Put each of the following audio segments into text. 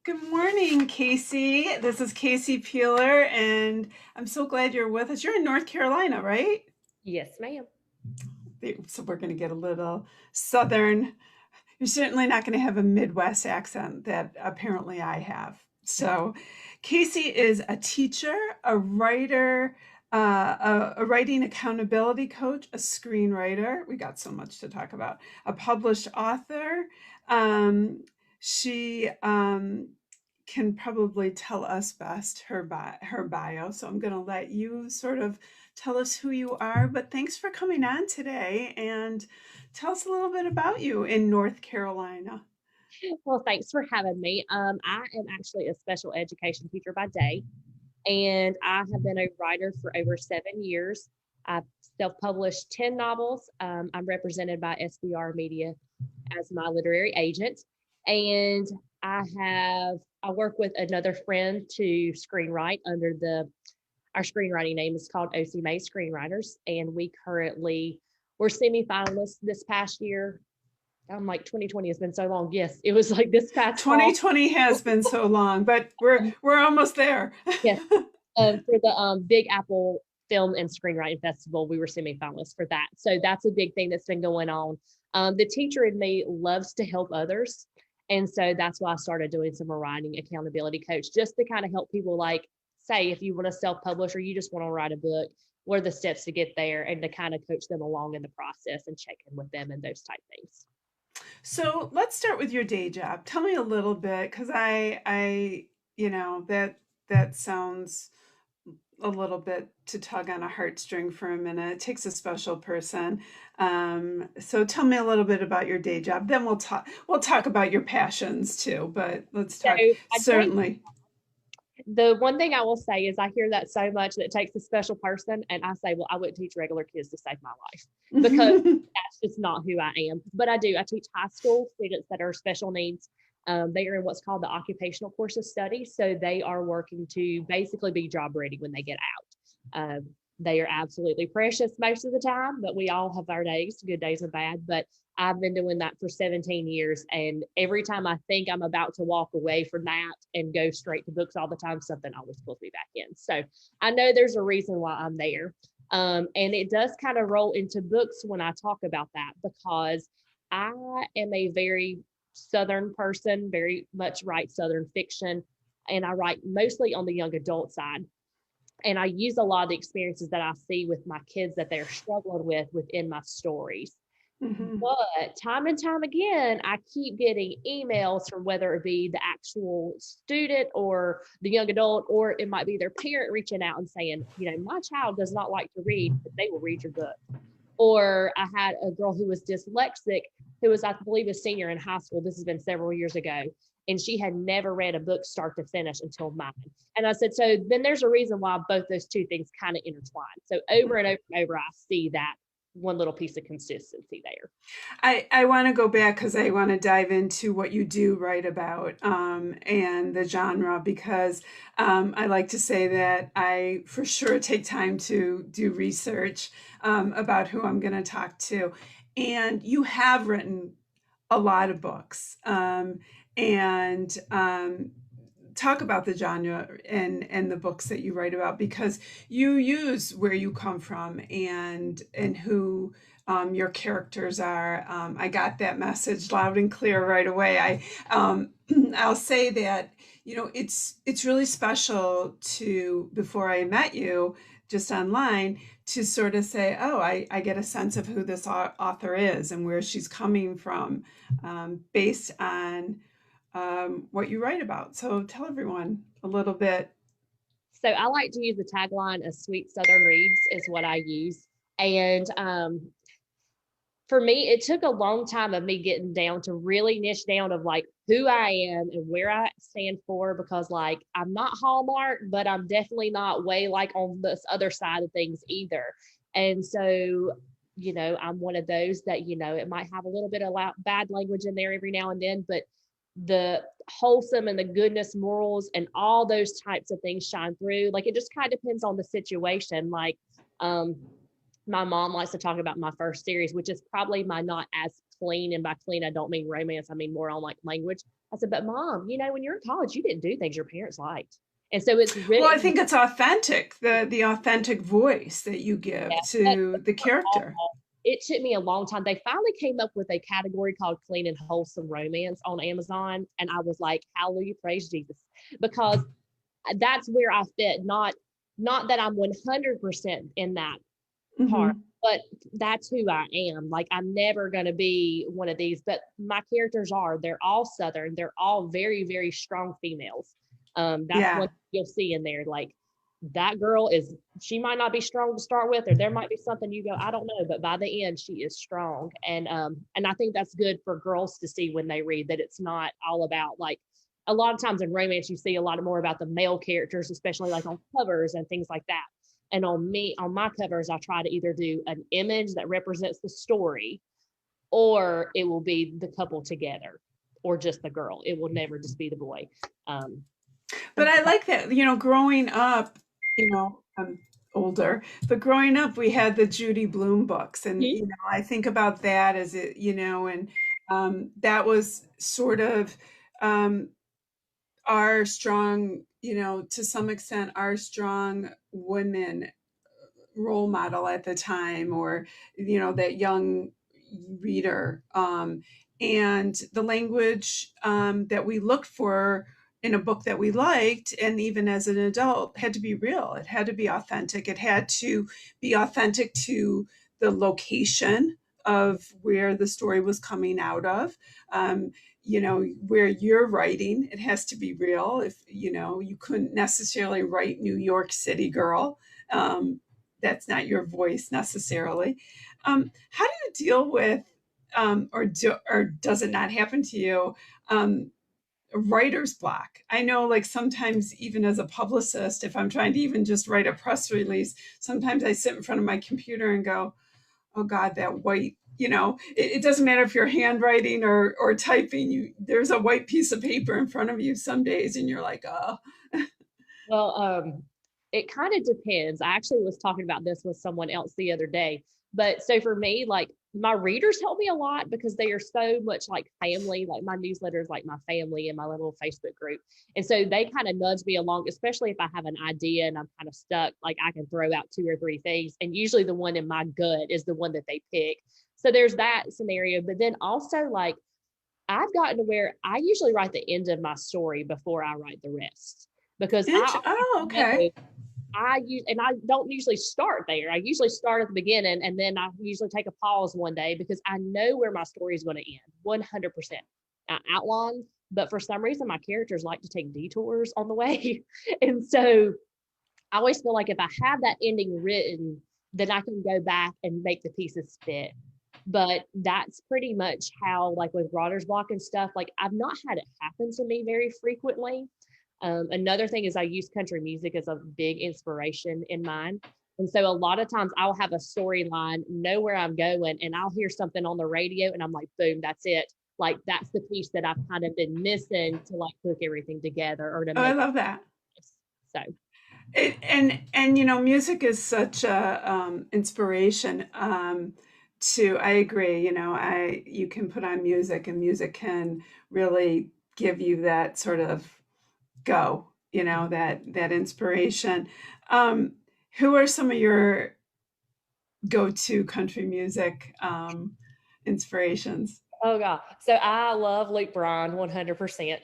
Good morning, Casey. This is Casey Peeler, and I'm so glad you're with us. You're in North Carolina, right? Yes, ma'am. So we're going to get a little southern. You're certainly not going to have a Midwest accent that apparently I have. So, Casey is a teacher, a writer, a writing accountability coach, a screenwriter. We got so much to talk about. A published author. Um, she can probably tell us best her bio. So I'm going to let you sort of tell us who you are. But thanks for coming on today and tell us a little bit about you in North Carolina. Well, thanks for having me. I am actually a special education teacher by day, and I have been a writer for over 7 years. I've self-published 10 novels. I'm represented by SBR Media as my literary agent, and I work with another friend to screenwrite under our screenwriting name is called OC May Screenwriters, and we currently were semifinalists this past year. I'm like 2020 has been so long. Yes, it was like this past fall. 2020 has been so long, but we're almost there. Yes, for the Big Apple Film and Screenwriting Festival, we were semifinalists for that. So that's a big thing that's been going on. The teacher in me loves to help others, and so that's why I started doing some writing accountability coach, just to kind of help people. Like, say, if you want to self-publish or you just want to write a book, what are the steps to get there, and to kind of coach them along in the process and check in with them and those type things. So let's start with your day job. Tell me a little bit, because that sounds a little bit to tug on a heartstring for a minute. It takes a special person. So tell me a little bit about your day job. Then we'll talk about your passions too. But let's So talk I take certainly. the one thing I will say is I hear that so much that it takes a special person, and I say, well, I wouldn't teach regular kids to save my life because that's just not who I am. But I do. I teach high school students that are special needs. They are in what's called the occupational course of study, so they are working to basically be job ready when they get out. They are absolutely precious most of the time, but we all have our days, good days and bad. But I've been doing that for 17 years. And every time I think I'm about to walk away from that and go straight to books all the time, something always pulls me back in. So I know there's a reason why I'm there. And it does kind of roll into books when I talk about that, because I am a very Southern person, very much write Southern fiction. And I write mostly on the young adult side. And I use a lot of the experiences that I see with my kids that they're struggling with within my stories. Mhm. But time and time again, I keep getting emails from whether it be the actual student or the young adult, or it might be their parent reaching out and saying, my child does not like to read, but they will read your book. Or I had a girl who was dyslexic, who was, I believe, a senior in high school. This has been several years ago. And she had never read a book start to finish until mine. And I said, so then there's a reason why both those two things kind of intertwine. So over and over and over, I see that one little piece of consistency there. I want to go back because I want to dive into what you do write about and the genre because I like to say that I for sure take time to do research about who I'm going to talk to. And you have written a lot of books and talk about the genre and the books that you write about because you use where you come from and who your characters are. I got that message loud and clear right away. I'll say that it's really special to before I met you just online to sort of say, oh, I get a sense of who this author is and where she's coming from based on what you write about. So tell everyone a little bit. So I like to use the tagline of Sweet Southern Reads is what I use. And for me, it took a long time of me getting down to really niche down of like who I am and where I stand for, because like I'm not Hallmark, but I'm definitely not way like on this other side of things either. And so, I'm one of those that, it might have a little bit of bad language in there every now and then, but the wholesome and the goodness morals and all those types of things shine through. Like it just kind of depends on the situation. Like, my mom likes to talk about my first series, which is probably my not as clean, and by clean I don't mean romance, I mean more on like language. I said, but mom, when you're in college, you didn't do things your parents liked. And so it's Well, I written. think it's authentic, the authentic voice that you give Yeah, to the but character. it took me a long time. They finally came up with a category called clean and wholesome romance on Amazon. And I was like, hallelujah, praise Jesus. Because that's where I fit. Not that I'm 100% in that part, Hmm. but that's who I am. Like, I'm never going to be one of these, but my characters they're all Southern. They're all very, very strong females. That's Yeah. one you'll see in there. Like, that girl she might not be strong to start with, or there might be something you go, I don't know, but by the end she is strong. And I think that's good for girls to see when they read, that it's not all about, like, a lot of times in romance you see a lot more about the male characters, especially like on covers and things like that. And on my covers, I try to either do an image that represents the story, or it will be the couple together, or just the girl. It will never just be the boy. Um, But I like that, growing up, I'm older, but growing up, we had the Judy Blume books. And, I think about that as and that was sort of um, our strong, to some extent, our strong women role model at the time, or that young reader, and the language that we looked for in a book that we liked, and even as an adult, had to be real. It had to be authentic. It had to be authentic to the location of where the story was coming out of. Where you're writing, it has to be real. If you couldn't necessarily write New York City girl, um, that's not your voice necessarily. How do you deal with, or does it not happen to you, writer's block? I know, like, sometimes even as a publicist, if I'm trying to even just write a press release, sometimes I sit in front of my computer and go, oh God, that white, it doesn't matter if you're handwriting or typing, there's a white piece of paper in front of you some days and you're like, oh. Well, it kind of depends. I actually was talking about this with someone else the other day. But so for me, like, my readers help me a lot because they are so much like family. Like, my newsletter is like my family and my little Facebook group. And so they kind of nudge me along, especially if I have an idea and I'm kind of stuck. Like, I can throw out two or three things, and usually the one in my gut is the one that they pick. So there's that scenario. But then also, like, I've gotten to where I usually write the end of my story before I write the rest, because Oh, okay. and I don't usually start there. I usually start at the beginning, and then I usually take a pause one day because I know where my story is going to end 100%. I outline, but for some reason, my characters like to take detours on the way. And so I always feel like if I have that ending written, then I can go back and make the pieces fit. But that's pretty much how, like, with writer's block and stuff, like, I've not had it happen to me very frequently. Another thing is I use country music as a big inspiration in mine. And so a lot of times I'll have a storyline, know where I'm going, and I'll hear something on the radio and I'm like, boom, that's it. Like, that's the piece that I've kind of been missing to, like, hook everything together or to Oh, I make love that. it. So, And music is such a inspiration. To I agree. You can put on music, and music can really give you that sort of go. That inspiration. Um, who are some of your go-to country music inspirations? oh God. So I love Luke Bryan 100%.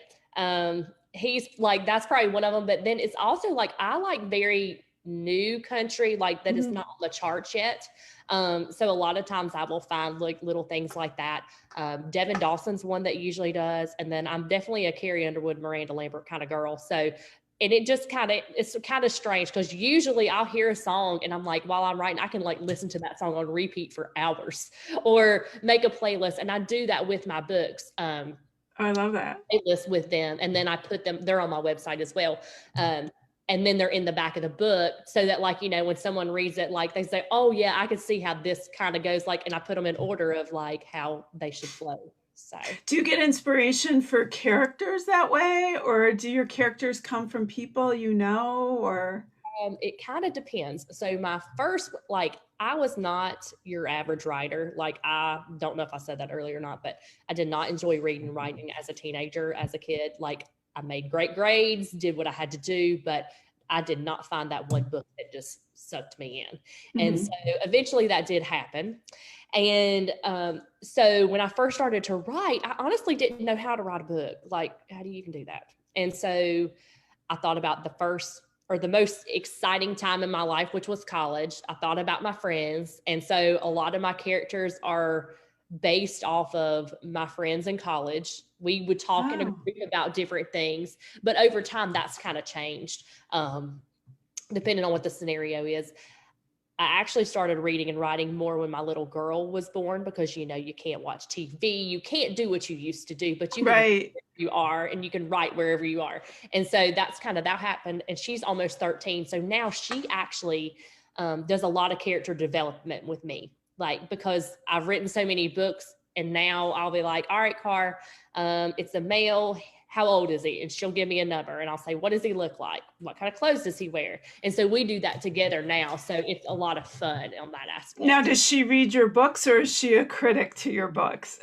He's like, that's probably one of them. But then it's also like, I like very new country, like that is Mhm. not on the charts yet. So a lot of times I will find like little things like that. Devin Dawson's one that usually does. And then I'm definitely a Carrie Underwood, Miranda Lambert kind of girl. So, and it's kind of strange because usually I'll hear a song and I'm like, while I'm writing, I can like listen to that song on repeat for hours or make a playlist. And I do that with my books. Oh, I love that. Playlist with them, and then I put them, they're on my website as well. Um, and then they're in the back of the book so that, like, when someone reads it, like, they say, oh yeah, I could see how this kind of goes, like, and I put them in order of like how they should flow. So Do you get inspiration for characters that way, or do your characters come from people or? it kind of depends. So my first, like, I was not your average writer. Like, I don't know if I said that earlier or not, but I did not enjoy reading and writing as a teenager, as a kid. Like, I made great grades, did what I had to do, but I did not find that one book that just sucked me in. And so Hmm. eventually that did happen. And so when I first started to write, I honestly didn't know how to write a book. Like, how do you even do that? And so I thought about the first or the most exciting time in my life, which was college. I thought about my friends. And so a lot of my characters are based off of my friends in college. We would talk in a Oh, group about different things, but over time, that's kind of changed, depending on what the scenario is. I actually started reading and writing more when my little girl was born because you can't watch TV, you can't do what you used to do, but you can right. you are and you can write wherever you are. And so that's kind of that happened. And she's almost 13. So now she actually does a lot of character development with me, like because I've written so many books. And now I'll be like, all right, Car, it's a male. How old is he? And she'll give me a number and I'll say, what does he look like? What kind of clothes does he wear? And so we do that together now. So it's a lot of fun on that Now, aspect. does she read your books or is she a critic to your books?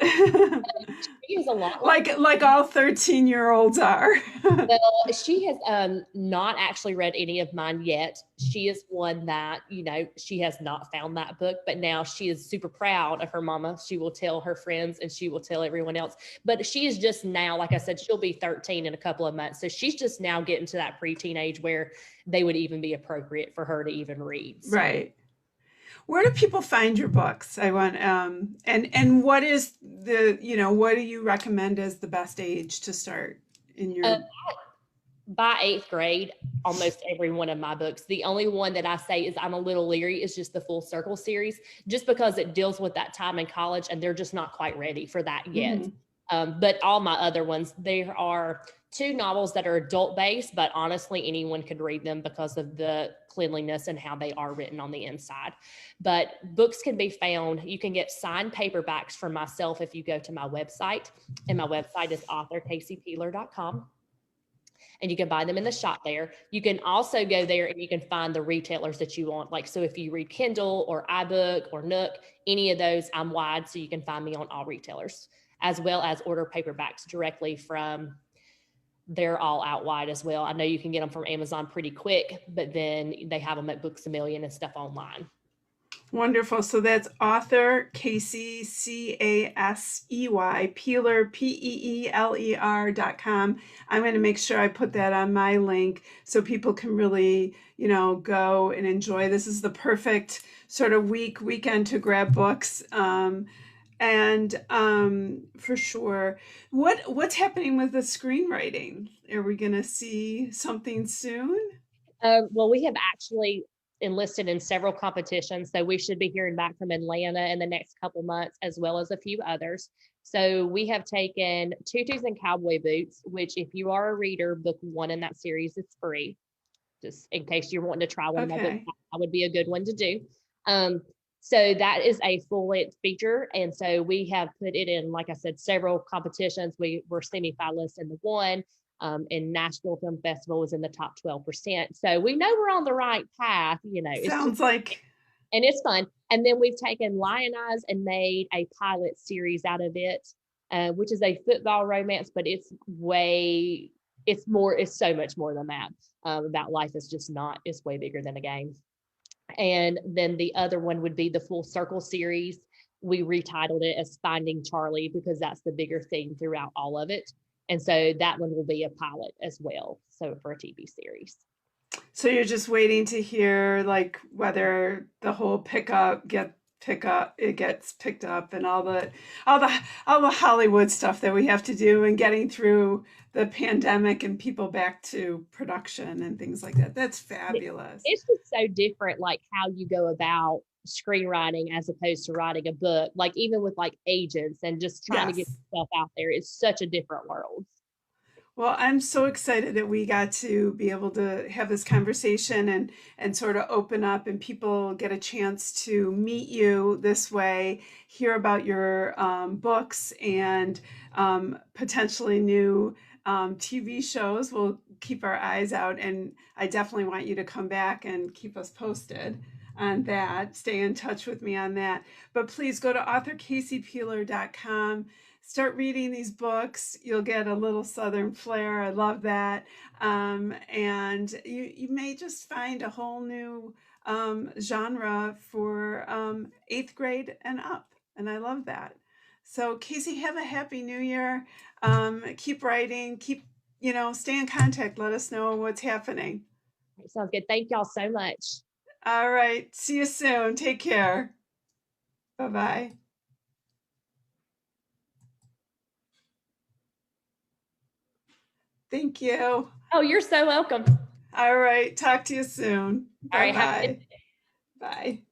She is a lot like Like all 13-year-olds are. well, she has not actually read any of mine yet. She is one that, she has not found that book, but now she is super proud of her mama. She will tell her friends and she will tell everyone else. But she is just now, like I said, she'll be 13 in a couple of months. So she's just now getting to that preteen age where they would even be appropriate for her to even read. So Right. Where do people find your books? I want and what is what do you recommend as the best age to start in uh, your by eighth grade, almost every one of my books. The only one that I say is I'm a little leery is just the Full Circle series, just because it deals with that time in college and they're just not quite ready for that yet. Mhm. But all my other ones, there are two novels that are adult based, but honestly, anyone could read them because of the cleanliness and how they are written on the inside. But books can be found. You can get signed paperbacks from myself if you go to my website, and my website is authorcaseypeeler.com, and you can buy them in the shop there. You can also go there and you can find the retailers that you want. Like, so if you read Kindle or iBook or Nook, any of those, I'm wide, so you can find me on all retailers, as well as order paperbacks directly from, they're all out wide as well. I know you can get them from Amazon pretty quick, but then they have them at Books a Million and stuff online. Wonderful. So that's author Casey, Casey, Peeler, Peeler.com. I'm going to make sure I put that on my link so people can really, go and enjoy. This is the perfect sort of weekend to grab books. And for sure, what's happening with the screenwriting? Are we going to see something soon? Well, we have actually enlisted in several competitions, so we should be hearing back from Atlanta in the next couple months, as well as a few others. So we have taken Tutus and Cowboy Boots, which, if you are a reader, book one in that series is free. Just in case you're wanting to try one of my books, Okay. that would be a good one to do. Um, so that is a full length feature, and so we have put it in, like I said, several competitions. We were semi-finalists in the one. And Nashville Film Festival was in the top 12%. So we know we're on the right path. It's just, Sounds like and it's fun. And then we've taken Lionize and made a pilot series out of it, which is a football romance, but it's so much more than that. About life is just not, it's way bigger than a game. And then the other one would be the Full Circle series. We retitled it as Finding Charlie because that's the bigger theme throughout all of it. And so that one will be a pilot as well. So for a TV series. so you're just waiting to hear like whether the whole pick up it gets picked up and all the all the Hollywood stuff that we have to do and getting through the pandemic and people back to production and things like that. That's fabulous. It's just so different, like how you go about screenwriting as opposed to writing a book, like even with like agents and just trying to get Yes. stuff out there. It's such a different world. Well, I'm so excited that we got to be able to have this conversation and sort of open up and people get a chance to meet you this way, hear about your books and potentially new TV shows. We'll keep our eyes out, and I definitely want you to come back and keep us posted. on that. Stay in touch with me on that. But please go to authorcaseypeeler.com. Start reading these books. You'll get a little Southern flair. I love that. And you may just find a whole new genre for eighth grade and up. And I love that. So, Casey, have a happy new year. Keep writing, stay in contact. Let us know what's happening. Sounds good. Thank y'all so much. All right. See you soon. Take care. Bye bye. Thank you. Oh, you're so welcome. All right. Talk to you soon. All Bye right. Have a good bye. Bye.